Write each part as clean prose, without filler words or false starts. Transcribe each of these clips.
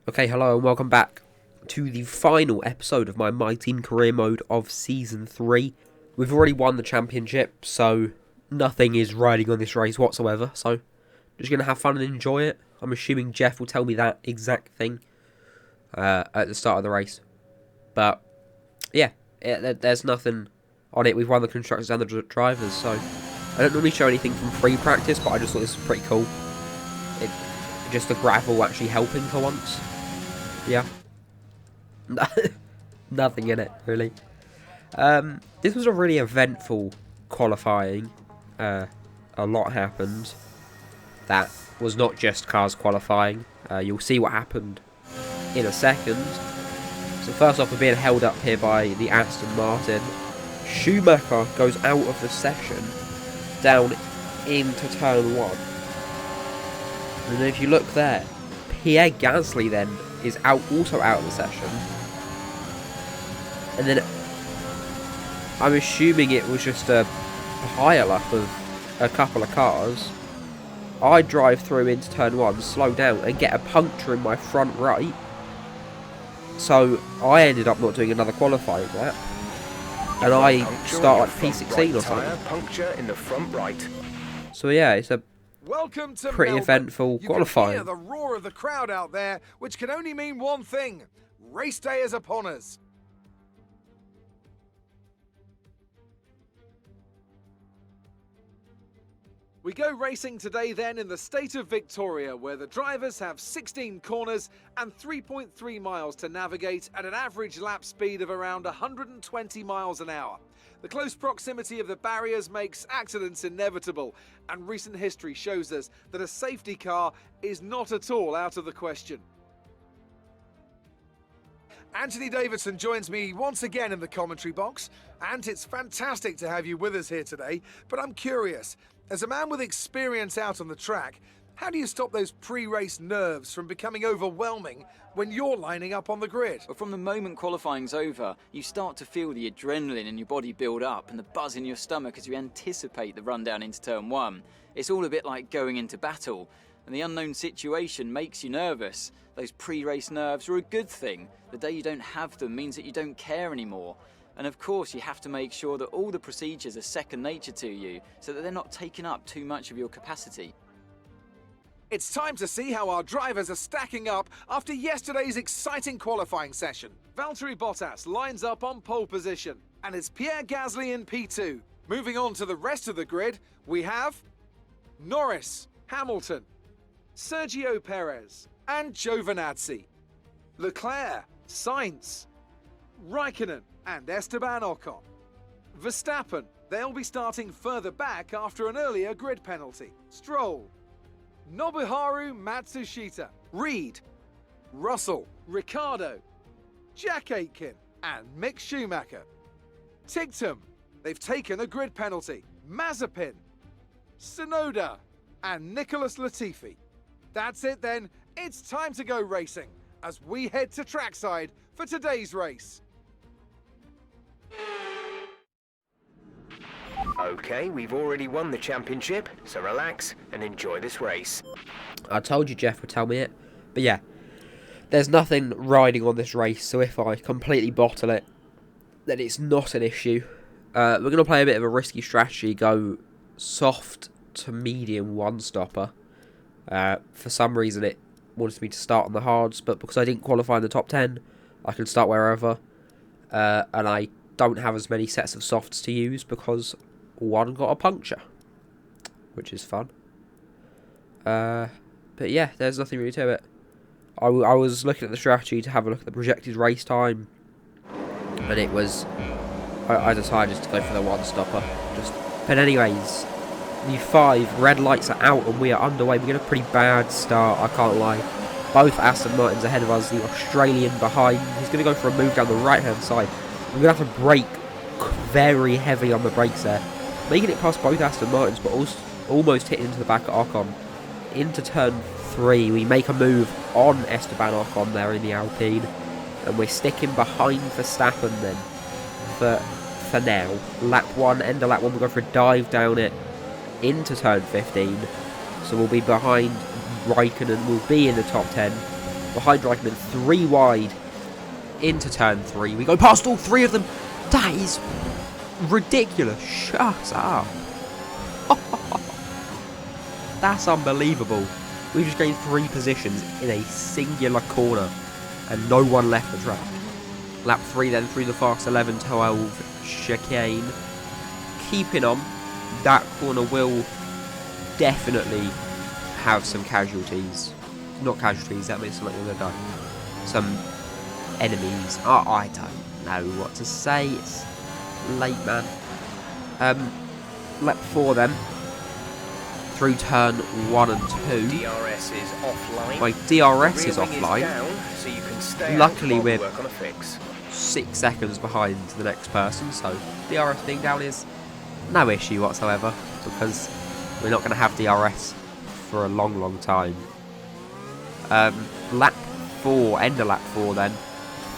Okay, hello and welcome back to the final episode of my Team Career Mode of Season 3. We've already won the championship, so nothing is riding on this race whatsoever, so just going to have fun and enjoy it. I'm assuming Jeff will tell me that exact thing at the start of the race. But, yeah, there's nothing on it. We've won the constructors and the drivers, so I don't normally show anything from free practice, but I just thought this was pretty cool. Just the gravel actually helping for once. Yeah. Nothing in it, really. This was a really eventful qualifying. A lot happened. That was not just cars qualifying. You'll see what happened in a second. So first off, we're being held up here by the Aston Martin. Schumacher goes out of the session down into turn 1. And if you look there, Pierre Gasly then is also out of the session. And then I'm assuming it was just a pile up of a couple of cars. I drive through into turn 1, slow down, and get a puncture in my front right. So I ended up not doing another qualifying lap. And I start like P16 or something. Puncture in the front right. So yeah, it's a Welcome to pretty Melbourne. eventful qualifying. You can hear the roar of the crowd out there, which can only mean one thing. Race day is upon us. We go racing today then in the state of Victoria, where the drivers have 16 corners and 3.3 miles to navigate at an average lap speed of around 120 miles an hour. The close proximity of the barriers makes accidents inevitable, and recent history shows us that a safety car is not at all out of the question. Anthony Davidson joins me once again in the commentary box, and it's fantastic to have you with us here today, but I'm curious, as a man with experience out on the track, how do you stop those pre-race nerves from becoming overwhelming when you're lining up on the grid? But from the moment qualifying's over, you start to feel the adrenaline in your body build up and the buzz in your stomach as you anticipate the run down into turn 1. It's all a bit like going into battle, and the unknown situation makes you nervous. Those pre-race nerves are a good thing. The day you don't have them means that you don't care anymore. And of course, you have to make sure that all the procedures are second nature to you, so that they're not taking up too much of your capacity. It's time to see how our drivers are stacking up after yesterday's exciting qualifying session. Valtteri Bottas lines up on pole position, and it's Pierre Gasly in P2. Moving on to the rest of the grid, we have Norris, Hamilton, Sergio Perez, and Giovinazzi, Leclerc, Sainz, Raikkonen, and Esteban Ocon. Verstappen, they'll be starting further back after an earlier grid penalty. Stroll, Nobuharu Matsushita, Reed, Russell, Ricciardo, Jack Aitken, and Mick Schumacher. Tictum, they've taken a grid penalty. Mazepin, Tsunoda, and Nicholas Latifi. That's it then, it's time to go racing as we head to trackside for today's race. Okay, we've already won the championship, so relax and enjoy this race. I told you Jeff would tell me it. But yeah, there's nothing riding on this race, so if I completely bottle it, then it's not an issue. We're going to play a bit of a risky strategy, go soft to medium one-stopper. For some reason it wanted me to start on the hards, but because I didn't qualify in the top 10, I can start wherever. And I don't have as many sets of softs to use because one got a puncture, which is fun. But yeah, there's nothing really to it. I was looking at the strategy to have a look at the projected race time, and it was I decided to go for the one stopper. But anyways, the 5 red lights are out and we are underway. We get a pretty bad start, I can't lie. Both Aston Martins ahead of us, the Australian behind. He's going to go for a move down the right hand side. We're going to have to brake very heavy on the brakes there. Making it past both Aston Martins, but also almost hitting into the back of Ocon. Into turn 3, we make a move on Esteban Ocon there in the Alpine. And we're sticking behind Verstappen then for now. Lap 1, end of lap 1, we'll go for a dive down it into turn 15. So we'll be behind Raikkonen, we'll be in the top 10. behind Raikkonen, 3 wide into turn 3. We go past all 3 of them. That is ridiculous. Shut up. That's unbelievable. We've just gained 3 positions in a singular corner and no one left the track. Lap 3 then through the fast 11-12 chicane. Keeping on, that corner will definitely have some casualties. Not casualties, that makes something like that. Some enemies. Oh, I don't know what to say. It's late, man. Lap 4 then. Through turn 1 and 2. DRS is offline. My DRS is offline. Down, so you can stay Luckily, out we're work on a fix. 6 seconds behind the next person, so DRS being down is no issue whatsoever, because we're not going to have DRS for a long time. Lap 4, end of lap 4 then,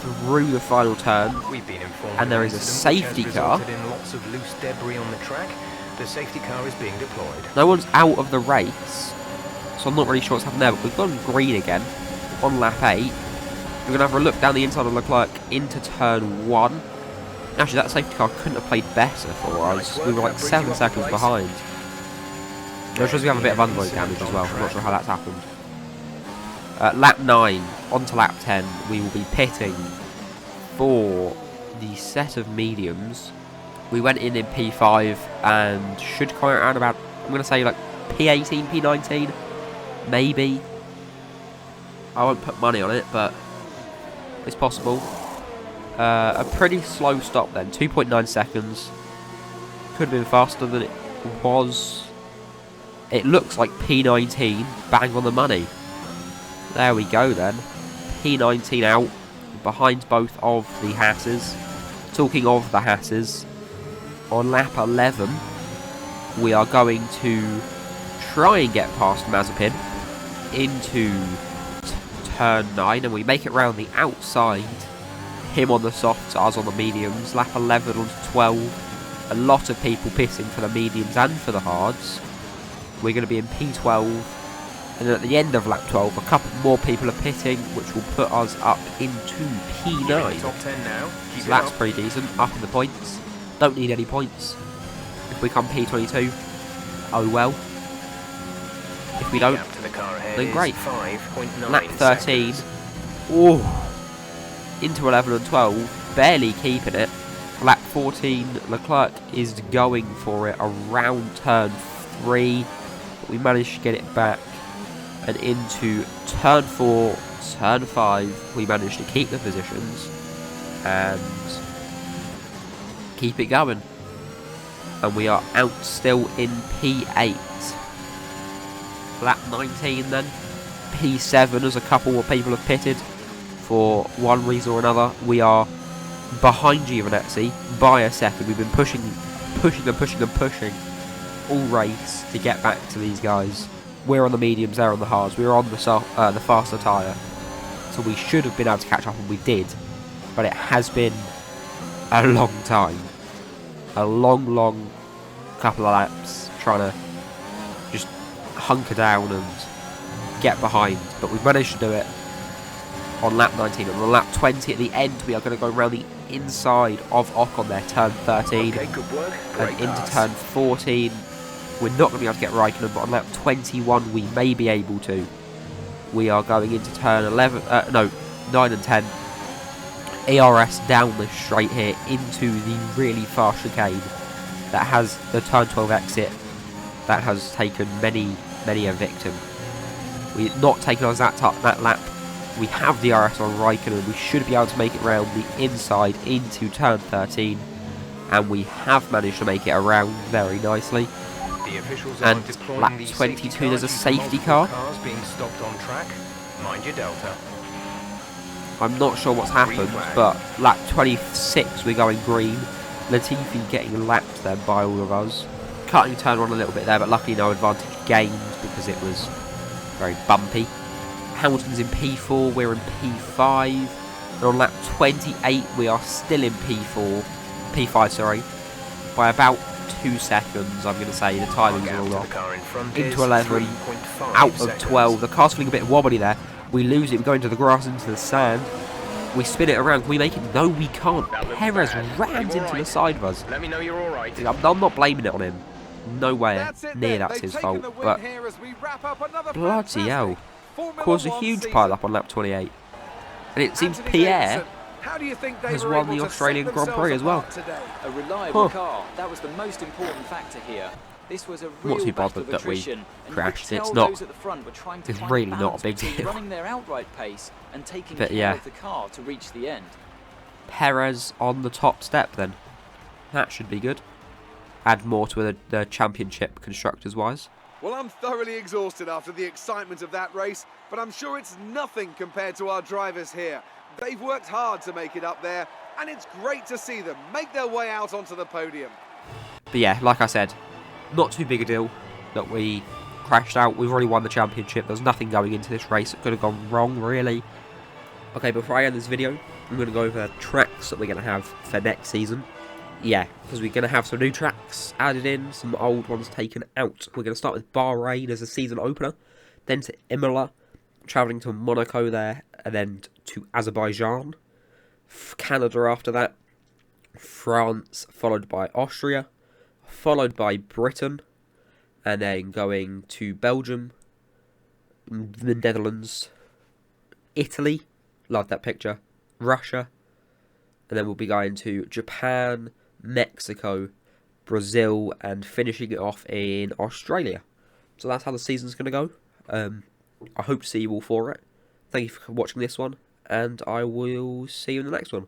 through the final turn, We've been informed and there is a safety car. In lots of loose debris on the track. The safety car is being deployed. No one's out of the race, so I'm not really sure what's happened there, but we've gone green again on lap 8. We're going to have a look down the inside of Leclerc into turn 1. Actually, that safety car couldn't have played better for us. We were like 7 seconds behind. I'm sure we have a bit of underbody damage as well. I'm not sure how that's happened. Lap 9, on to lap 10. We will be pitting for the set of mediums. We went in P5 and should come around about, I'm going to say like P18, P19, maybe. I won't put money on it, but it's possible. A pretty slow stop then, 2.9 seconds. Could have been faster than it was. It looks like P19, bang on the money. There we go then. P19 out, behind both of the Hatters. Talking of the Hatters, on lap 11, we are going to try and get past Mazepin into turn 9, and we make it round the outside. Him on the softs, us on the mediums. Lap 11 on 12. A lot of people pitting for the mediums and for the hards. We're going to be in P12. And then at the end of lap 12, a couple more people are pitting, which will put us up into P9. Top 10 now. So that's pretty decent. Up in the points. Don't need any points. If we come P22, oh well. If we don't, then great. Lap 13. Oh. Into 11 and 12, barely keeping it. Lap 14, Leclerc is going for it around turn 3, but we managed to get it back. And into turn 4, turn 5, we managed to keep the positions and keep it going. And we are out still in P8. Lap 19 then, P7 as a couple more people have pitted. For one reason or another, we are behind Giovinazzi by a second. We've been pushing all race to get back to these guys. We're on the mediums, they're on the hards. We're on the faster tyre, so we should have been able to catch up, and we did. But it has been a long time, a long couple of laps trying to just hunker down and get behind. But we've managed to do it. On lap 19, and on lap 20 at the end, we are going to go around the inside of Ocon there, turn 13, okay, good work. and into turn 14. We're not going to be able to get Raikkonen, but on lap 21 we may be able to. We are going into turn 9 and 10. ERS down the straight here into the really fast chicane that has the turn 12 exit that has taken many a victim. We're not taking us that lap. We have the DRS on Raikkonen. We should be able to make it around the inside into turn 13, and we have managed to make it around very nicely. The officials and are deploying lap the 22, there's a safety car. car. Cars being stopped on track. Mind your delta. I'm not sure what's happened, but lap 26 we're going green. Latifi getting lapped then by all of us. Cutting turn on a little bit there, but luckily no advantage gained because it was very bumpy. Hamilton's in P4, we're in P5, and on lap 28 we are still in P5, sorry, by about 2 seconds. I'm going to say the timings are all off. Into 11, out of 12. The car's feeling a bit wobbly there. We lose it, we go into the grass, into the sand. We spin it around, can we make it? No, we can't. Perez rams into the side of us. Let me know you're all right. I'm not blaming it on him. No way near that's They've his taken fault. the win But here as we wrap up another bloody hell. fantastic Formula Caused a 1 huge season. pile up on lap 28. And it seems Anthony Pierre Davidson, how do you think they has were won able the to Australian set Grand Prix themselves as well. apart today? A reliable Huh. car, that was the most important factor here. This was a Not real too battle bothered of that we attrition, and crashed. you could It's tell not- those at the front were trying to it's find really balance not a big between deal. running their outright pace and taking But care yeah. of the car to reach the end. Perez on the top step then. That should be good. Add more to the championship constructors wise. Well, I'm thoroughly exhausted after the excitement of that race, but I'm sure it's nothing compared to our drivers here. They've worked hard to make it up there, and it's great to see them make their way out onto the podium. But yeah, like I said, not too big a deal that we crashed out. We've already won the championship. There's nothing going into this race that could have gone wrong, really. Okay, before I end this video, I'm going to go over the tracks that we're going to have for next season. Yeah, because we're going to have some new tracks added in, some old ones taken out. We're going to start with Bahrain as a season opener, then to Imola, travelling to Monaco there, and then to Azerbaijan, Canada after that, France, followed by Austria, followed by Britain, and then going to Belgium, the Netherlands, Italy, love that picture, Russia, and then we'll be going to Japan, Mexico, Brazil, and finishing it off in Australia. So that's how the season's going to go. I hope to see you all for it. Thank you for watching this one, and I will see you in the next one.